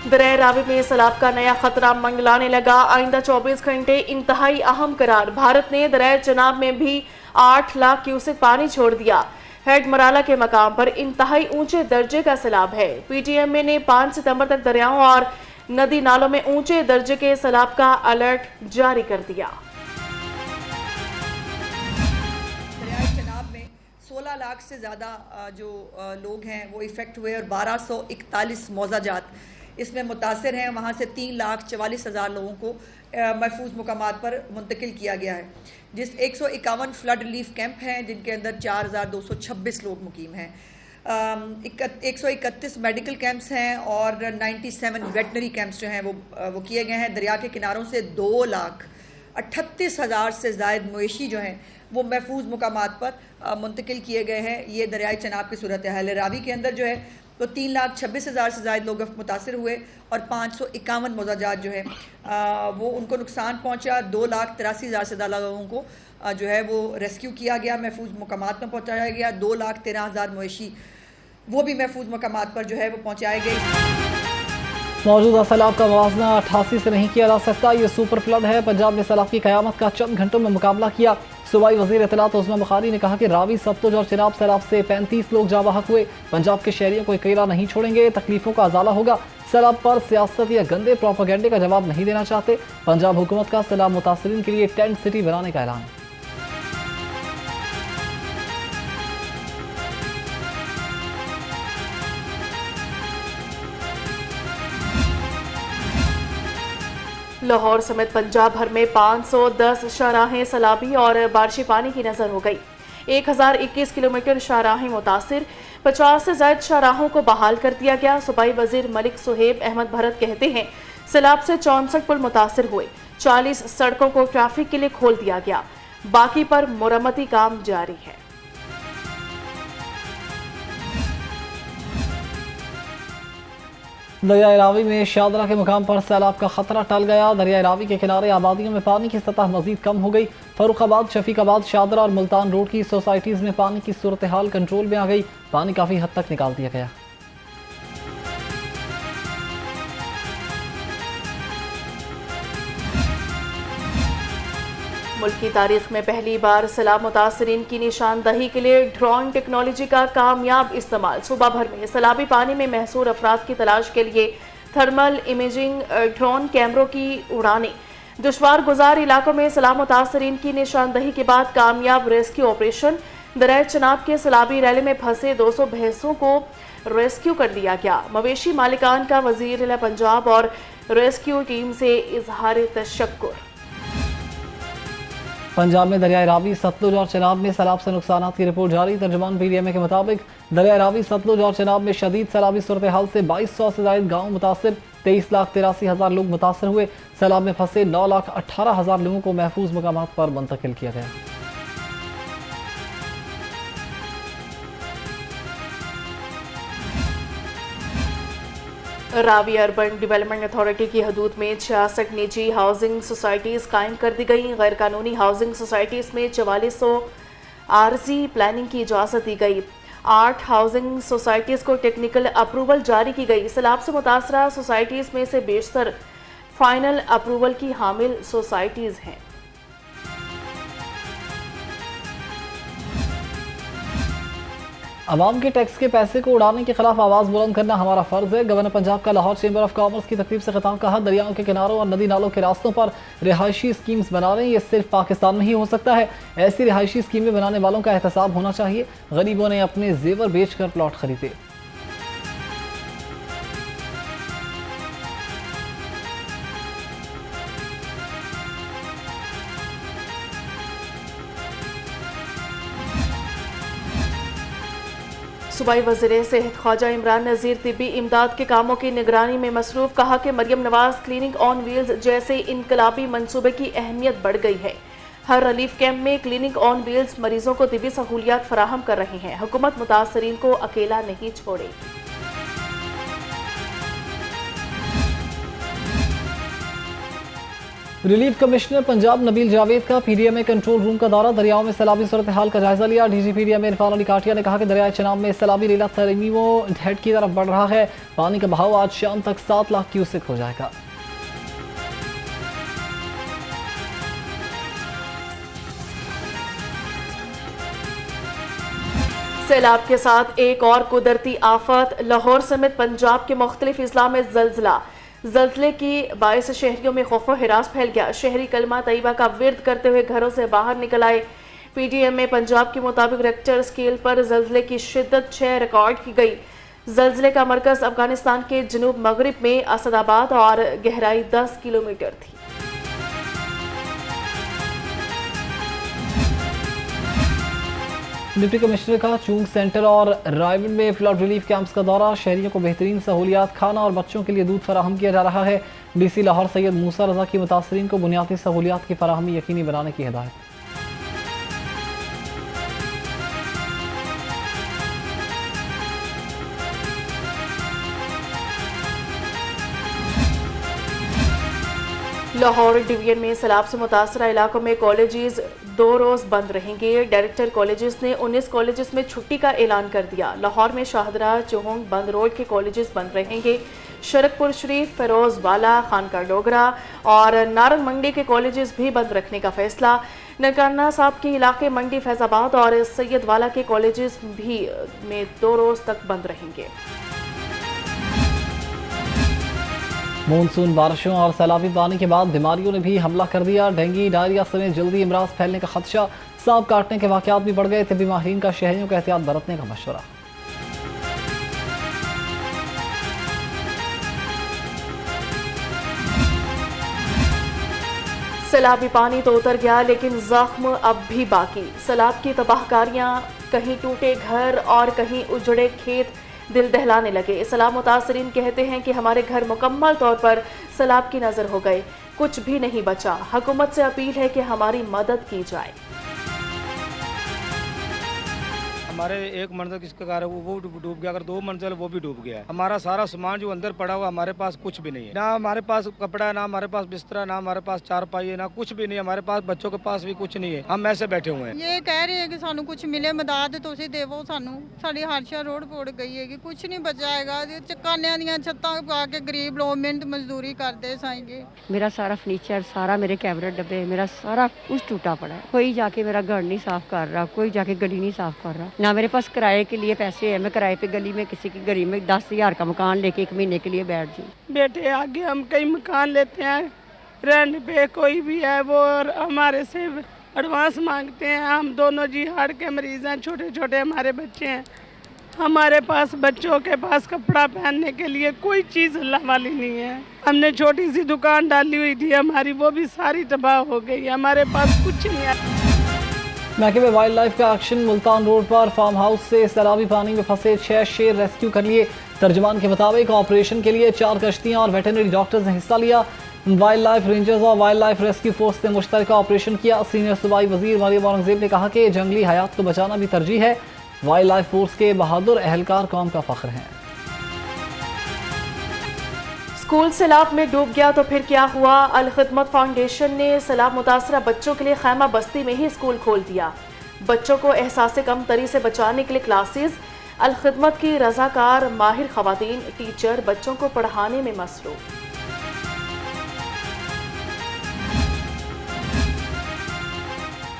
दरिया रावी में सैलाब का नया खतरा मंगलाने लगा। आइंदा 24 घंटे इंतहाई अहम करार। भारत ने दरिया चनाब में भी 8 लाख क्यूसेक पानी छोड़ दिया। हेड मराला के मकाम पर इंतहाई ऊंचे दर्जे का सैलाब है। पीटीएमए ने 5 सितंबर तक दरियाओं और नदी नालों में ऊंचे दर्जे के सैलाब का अलर्ट जारी कर दिया। 16 लाख से ज़्यादा जो लोग हैं वो इफ़ेक्ट हुए और 1241 मौजाजात इसमें मुतासर हैं। वहाँ से 3,44,000 लोगों को महफूज मकामात पर मुंतकिल किया गया है, जिस 151 फ्लड रिलीफ कैंप हैं जिनके अंदर 4,226 लोग मुकीम हैं। 131 मेडिकल कैंप्स हैं और 97 वेटनरी कैंप्स जो हैं वो किए गए हैं। दरिया के किनारों से 2,38,000 से ज़ायद मवेशी जो हैं वो महफूज मकामात पर मुंतकिल किए गए हैं। ये दरियाए चनाब की सूरत हाल है। रावी के अंदर जो है तो 3,26,000 से ज़ायद लोग मुतासर हुए और 551 मौजाजात जो है वो उनको नुकसान पहुंचा। 2,83,000 से ज़्यादा लोगों को जो है वो रेस्क्यू किया गया, महफूज मकामात पर पहुँचाया गया। 2,13,000 मवेशी वो भी महफूज मकामात पर जो है वो पहुँचाए गए। मौजूदा सैलाब का मुवाजना 88 से नहीं किया जा सकता। ये सुपर फ्लड है। पंजाब ने सैलाब की कयामत का चंद घंटों में मुकाबला किया। सूबाई वजीर इत्तलात उस्मा बुखारी ने कहा कि रावी, सतलुज और चिनाब सैलाब से 35 लोग जाबाहक हुए। पंजाब के शहरियों को अकेला नहीं छोड़ेंगे, तकलीफों का अजाला होगा। सैलाब पर सियासत या गंदे प्रोपेगेंडे का जवाब नहीं देना चाहते। पंजाब हुकूमत का सैलाब मुतासरीन के लिए टेंट सिटी बनाने का ऐलान। लाहौर समेत पंजाब भर में 510 शाहराहें सैलाबी और बारिशी पानी की नजर हो गई। 1021 किलोमीटर शाहराहें मुतासिर, 50 से ज्यादा शाहराहों को बहाल कर दिया गया। सूबाई वजीर मलिक सुहेब अहमद भरत कहते हैं सैलाब से 64 पुल मुतासिर हुए। 40 सड़कों को ट्रैफिक के लिए खोल दिया गया, बाकी पर मुरम्मती काम जारी है। दरिया रावी में शादरा के मुकाम पर सैलाब का खतरा टल गया। दरिया रावी के किनारे आबादियों में पानी की सतह मजीद कम हो गई। फरुखाबाद, शफीकाबाद, शादरा और मुल्तान रोड की सोसाइटीज़ में पानी की सूरत हाल कंट्रोल में आ गई। पानी काफ़ी हद तक निकाल दिया गया। मुल्क की तारीख में पहली बार सैलाब मुतासरीन की निशानदही के लिए ड्रोन टेक्नोलॉजी का कामयाब इस्तेमाल। सूबा भर में सैलाबी पानी में महसूर अफराद की तलाश के लिए थर्मल इमेजिंग ड्रोन कैमरों की उड़ानें। दुश्वार गुजार इलाकों में सैलाब मुतासरीन की निशानदही के बाद कामयाब रेस्क्यू ऑपरेशन। दरिया चनाब के सैलाबी रैली में फंसे 200 भैंसों को रेस्क्यू कर लिया गया। मवेशी मालिकान का वजीर पंजाब और रेस्क्यू टीम से इजहार तशक्कुर। पंजाब में दरिया रावी, सतलुज और चिनाब में सैलाब से नुकसान की रिपोर्ट जारी। तर्जुमान पीटीएमए के मुताबिक दरिया रावी, सतलुज और चिनाब में शदीद सैलाबी सूरत हाल से 2200 से ज्यादा गाँव मुतासिर, 23,83,000 लोग मुतासर हुए। सैलाब में फंसे 9,18,000 लोगों को महफूज मकामात पर मुंतकिल किया गया। रावी अर्बन डेवलपमेंट अथॉरिटी की हदूद में 66 निजी हाउसिंग सोसाइटीज़ कायम कर दी गई। गैर कानूनी हाउसिंग सोसाइटीज़ में 4400 आरजी प्लानिंग की इजाज़त दी गई। 8 हाउसिंग सोसाइटीज़ को टेक्निकल अप्रूवल जारी की गई। सैलाब से मुतासरा सोसाइटीज़ में से बेशतर फाइनल अप्रूवल की हामिल सोसाइटीज़ हैं। अवाम के टैक्स के पैसे को उड़ाने के खिलाफ आवाज़ बुलंद करना हमारा फ़र्ज़ है। गवर्नर पंजाब का लाहौर चैम्बर ऑफ कॉमर्स की तकरीब से खिताब। कहा, दरियाओं के किनारों और नदी नालों के रास्तों पर रिहायशी स्कीम्स बना रहे हैं। ये सिर्फ पाकिस्तान में ही हो सकता है। ऐसी रिहायशी स्कीमें बनाने वालों का एहतसाब होना चाहिए। गरीबों ने अपने जेवर बेच कर प्लॉट खरीदे। सूबाई वज़ीर सेहत ख्वाजा इमरान नज़ीर तिब्बी इमदाद के कामों की निगरानी में मसरूफ़। कहा कि Maryam Nawaz clinic on wheels जैसे इनकलाबी मनसूबे की अहमियत बढ़ गई है। हर रिलीफ कैंप में क्लिनिक ऑन व्हील्स मरीजों को तिब्बी सहूलियात फराहम कर रहे हैं। हुकूमत मुतासरीन को अकेला नहीं छोड़ेगी। रिलीफ कमिश्नर पंजाब नबील जावेद का पीडीएमए कंट्रोल रूम का दौरा, दरियाओं में सैलाबी सूरत हाल का जायजा लिया। डीजी पीडीएमए इरफान अली काटिया ने कहा कि दरियाए चनाब में सैलाबी लीला तरमीमों हेड की तरफ बढ़ रहा है। पानी का बहाव आज शाम तक 7 लाख क्यूसेक हो जाएगा। सैलाब के साथ एक और कुदरती आफत, लाहौर समेत पंजाब के मुख्तलिफ इजला में जल्जले की बायस शहरियों में खौफ व हिरास फैल गया। शहरी कलमा तैयबा का विर्द करते हुए घरों से बाहर निकल आए। पीडीएमए पंजाब के मुताबिक रेक्टर स्केल पर जल्जले की शिद्दत 6 रिकॉर्ड की गई। जल्जले का मरकज अफगानिस्तान के जनूब मगरिब में असदाबाद और गहराई 10 किलोमीटर थी। डिप्टी कमिश्नर का चूंग सेंटर और रायविंड में फ्लड रिलीफ कैंप्स का दौरा, शहरियों को बेहतरीन सहूलियात, खाना और बच्चों के लिए दूध फराहम किया जा रहा है। डीसी लाहौर सैयद मूसा रजा की मुतासरीन को बुनियादी सहूलियात की फराहमी यकीनी बनाने की हिदायत। लाहौर डिवीजन में सैलाब से मुतासरा इलाकों में कॉलेजेस 2 रोज़ बंद रहेंगे। डायरेक्टर कॉलेजेस ने 19 कॉलेजेस में छुट्टी का ऐलान कर दिया। लाहौर में शाहदरा, चौहंग, बंद रोड के कॉलेजेस बंद रहेंगे। शरकपुर शरीफ, फिरोज वाला, खानका डोगरा और नारंग मंडी के कॉलेजेस भी बंद रखने का फैसला। ननकाना साहब के इलाके मंडी, फैजाबाद और सैयद वाला के कॉलेजेस भी में 2 रोज़ तक बंद रहेंगे। मानसून बारिशों और सैलाबी पानी के बाद बीमारियों ने भी हमला कर दिया। डेंगू, डायरिया समेत जल्दी इमराज फैलने का खदशा, सांप काटने के वाकयात भी बढ़ गए थे। तिब्बी माहिरीन का शहरियों को एहतियात बरतने का मशवरा। सैलाबी पानी तो उतर गया, लेकिन जख्म अब भी बाकी। सैलाब की तबाहकारियां, कहीं टूटे घर और कहीं उजड़े खेत दिल दहलाने लगे। सैलाब मुतासरीन कहते हैं कि हमारे घर मुकम्मल तौर पर सैलाब की नज़र हो गए, कुछ भी नहीं बचा। हुकूमत से अपील है कि हमारी मदद की जाए। हमारे एक मंजिल किसका घर है वो डूब गया, अगर 2 मंजिल वो भी डूब गया है। हमारा सारा सामान जो अंदर पड़ा हुआ, हमारे पास कुछ भी नहीं है। ना हमारे पास कपड़ा है, ना हमारे पास बिस्तरा, ना हमारे पास चारपाई है, ना कुछ भी नहीं है। हमारे पास बच्चों के पास भी कुछ नहीं है। हम ऐसे बैठे हुए हैं। ये कह रहे हैं कि सानू कुछ मिले, मदद तुसीं देवो सानू। साडी हादसा रोड पोड़ गई है, कुछ नहीं बचा है। चकानियां दी छत्तां पा के गरीब लोग मिहनत मजदूरी करते साइंगे। मेरा सारा फर्नीचर, सारा मेरे कैबिनेट डब्बे, मेरा सारा कुछ टूटा पड़ा है। कोई जाके मेरा घर नहीं साफ कर रहा, कोई जाके गली नहीं साफ कर रहा। ना मेरे पास किराए के लिए पैसे है, मैं किराए पे गली में किसी की गली में 10,000 का मकान लेके 1 महीने के लिए बैठ जाऊँ। बेटे आगे हम कई मकान लेते हैं रहने पे, कोई भी है वो और हमारे से एडवांस मांगते हैं। हम दोनों जी हार्ट के मरीज हैं, छोटे छोटे हमारे बच्चे हैं। हमारे पास बच्चों के पास कपड़ा पहनने के लिए कोई चीज़ अल्लाह वाली नहीं है। हमने छोटी सी दुकान डाली हुई थी हमारी, वो भी सारी तबाह हो गई। हमारे पास कुछ नहीं है। महकमे वाइल्ड लाइफ का एक्शन, मुल्तान रोड पर फार्म हाउस से सैलाबी पानी में फंसे 6 शेर रेस्क्यू कर लिए। तर्जमान के मुताबिक ऑपरेशन के लिए 4 कश्तियां और वेटरनरी डॉक्टर्स ने हिस्सा लिया। वाइल्ड लाइफ रेंजर्स और वाइल्ड लाइफ रेस्क्यू फोर्स ने मुश्तरका ऑपरेशन किया। सीनियर सूबाई वजीर मरियम औरंगजेब ने कहा कि जंगली हयात को बचाना भी तरजीह है। वाइल्ड लाइफ फोर्स के बहादुर एहलकार कौम का फख्र हैं। स्कूल सैलाब में डूब गया तो फिर क्या हुआ? अल खिदमत फाउंडेशन ने सैलाब मुतासरा बच्चों के लिए खैमा बस्ती में ही स्कूल खोल दिया। बच्चों को एहसास कमतरी से बचाने के लिए क्लासेस। अल खिदमत की रजाकार माहिर खवातीन टीचर बच्चों को पढ़ाने में मसरूफ।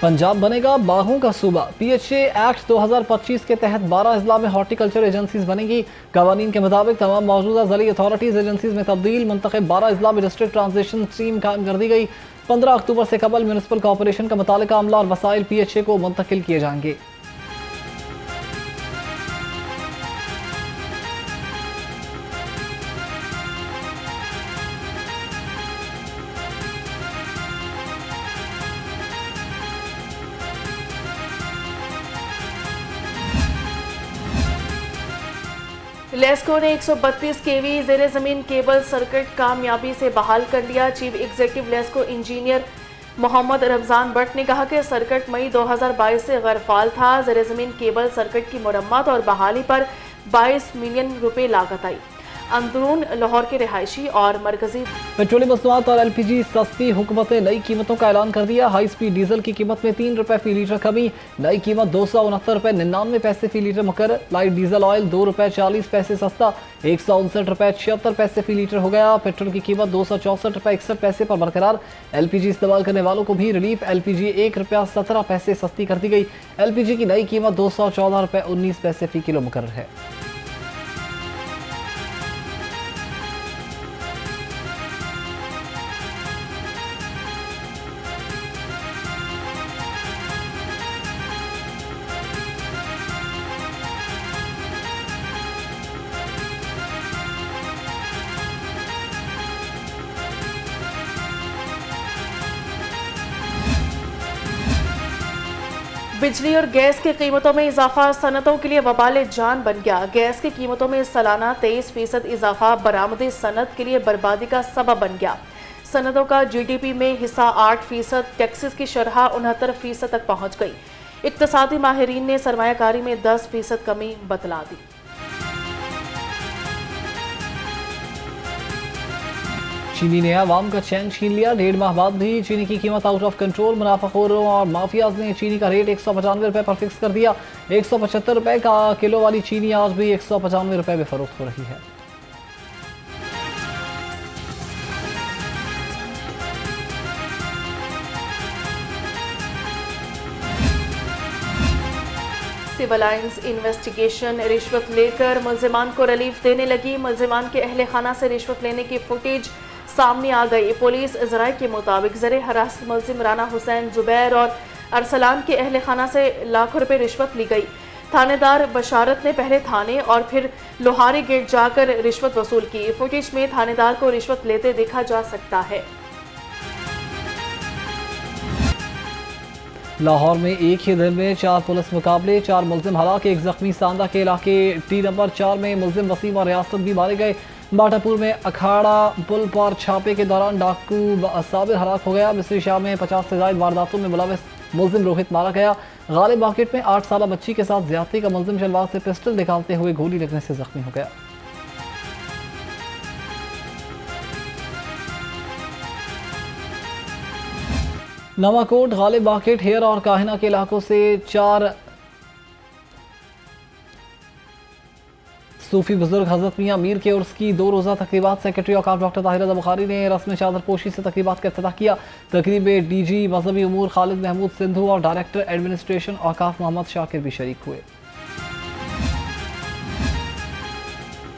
पंजाब बनेगा बाघों का सूबा। PHA एक्ट 2025 के तहत 12 अजला में हॉर्टिकल्चर एजेंसीज बनेंगी। कवानीन के मुताबिक तमाम मौजूदा ज़ली अथॉरिटीज़ एजेंसीज में तब्दील। मुंतखब 12 अजला में डिस्ट्रिक्ट ट्रांजिशन टीम कायम कर दी गई। 15 अक्टूबर से कबल म्यूनिसिपल कॉरपोरेशन का मुतालिका अमला और वसाइल PHA को मुंतकिल किए जाएंगे। लेस्को ने 132 kV ज़ेरे ज़मीन केबल सर्किट कामयाबी से बहाल कर लिया। Chief executive LESCO engineer Mohammad Ramzan Bhatt ने कहा कि सर्किट मई 2022 से गैरफाल था। ज़ेरे ज़मीन केबल सर्किट की मुरम्मत और बहाली पर 22 मिलियन रुपए लागत आई। अंदरून लाहौर के रिहायशी और मरकजी। पेट्रोलियम मसनूआत और LPG सस्ती, हुकूमत ने नई कीमतों का ऐलान कर दिया। हाई स्पीड डीजल की कीमत में 3 रुपए फी लीटर कमी, नई कीमत 269 रुपए 99 पैसे फी लीटर मुकर्रर। लाइट डीजल ऑयल 2 रुपए 40 पैसे सस्ता, 159 रुपए 76 पैसे फी लीटर हो गया। पेट्रोल की कीमत 264 रुपए 61 पैसे पर बरकरार। LPG इस्तेमाल करने वालों को भी रिलीफ, LPG 1 रुपया 17 पैसे सस्ती कर दी गई। LPG की नई कीमत 214 रुपए 19 पैसे फी किलो मुकर्रर है। बिजली और गैस की कीमतों में इजाफा सनतों के लिए वबाल जान बन गया। गैस की कीमतों में सालाना 23% इजाफा बरामदी सनत के लिए बर्बादी का सबब बन गया। सनतों का GDP में हिस्सा 8%, टैक्सेस की शरह 69% तक पहुंच गई। इक्तसादी माहिरीन ने सरमायाकारी में 10% कमी बतला दी। चीनी ने अवाम का चैन छीन लिया। 1.5 माह बाद भी चीनी की कीमत आउट ऑफ कंट्रोल। मुनाफाखोरों और माफियाज ने चीनी का रेट 195 रुपए पर फिक्स कर दिया। 175 रुपए का किलो वाली चीनी आज भी 195 रुपए में फरोख्त हो रही है। सिविल लाइन्स इन्वेस्टिगेशन, रिश्वत लेकर मुल्जिमान को रिलीफ देने लगी। मुल्जिमान के अहले खाना से रिश्वत लेने की फुटेज सामने आ गई। पुलिस ज़राए के मुताबिक ज़र हिरासत मुल्जिम राना हुसैन, जुबैर और अरसलान के अहले खाना से लाखों रुपए रिश्वत ली गई। थानेदार बशारत ने पहले थाने और फिर लोहारी गेट जाकर रिश्वत वसूल की। फुटेज में थानेदार को रिश्वत लेते देखा जा सकता है। लाहौर में एक ही दिन में 4 पुलिस मुकाबले, 4 मुल्जिम हलाक, 1 जख्मी। सांदा के इलाके T नंबर 4 में मुल्जिम वसीम और रियासत भी मारे गए। बाटापुर में अखाड़ा पुल पर छापे के दौरान डाकू साबिर हलाक हो गया। मिस्री शाह में 50 से ज्यादा वारदातों में मुलविस मुल्जिम रोहित मारा गया। गालिब मार्केट में 8 साल बच्ची के साथ ज्यादती का मुल्जिम शलवार से पिस्टल निकालते हुए गोली लगने से जख्मी हो गया। नवाकोट, गालिब मार्केट, हेयर और काहिना के इलाकों से 4 सूफी बुजुर्ग हजरत मियाँ मीर के उर्स की 2 रोज़ा तकरीबात। सेक्रेटरी औकाफ डॉक्टर ताहिर रज़ा बुखारी ने रस्म चादर पोशी से तकरीबात का इफ्तिताह किया। तकरीब में DG मजहबी उमूर खालिद महमूद सिंधु और डायरेक्टर एडमिनिस्ट्रेशन औकाफ मोहम्मद शाकिर भी शरीक हुए।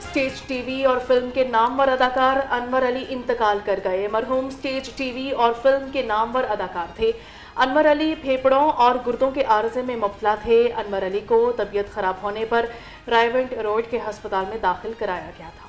स्टेज टीवी और फिल्म के नामवर अदाकार अनवर अली इंतकाल कर गए। मरहूम स्टेज टीवी और फिल्म के नामवर अदाकार थे। अनवर अली फेफड़ों और गुर्दों के आर्जे में मुब्तला थे। अनवर अली को तबीयत खराब होने पर रायवेंट रोड के अस्पताल में दाखिल कराया गया था।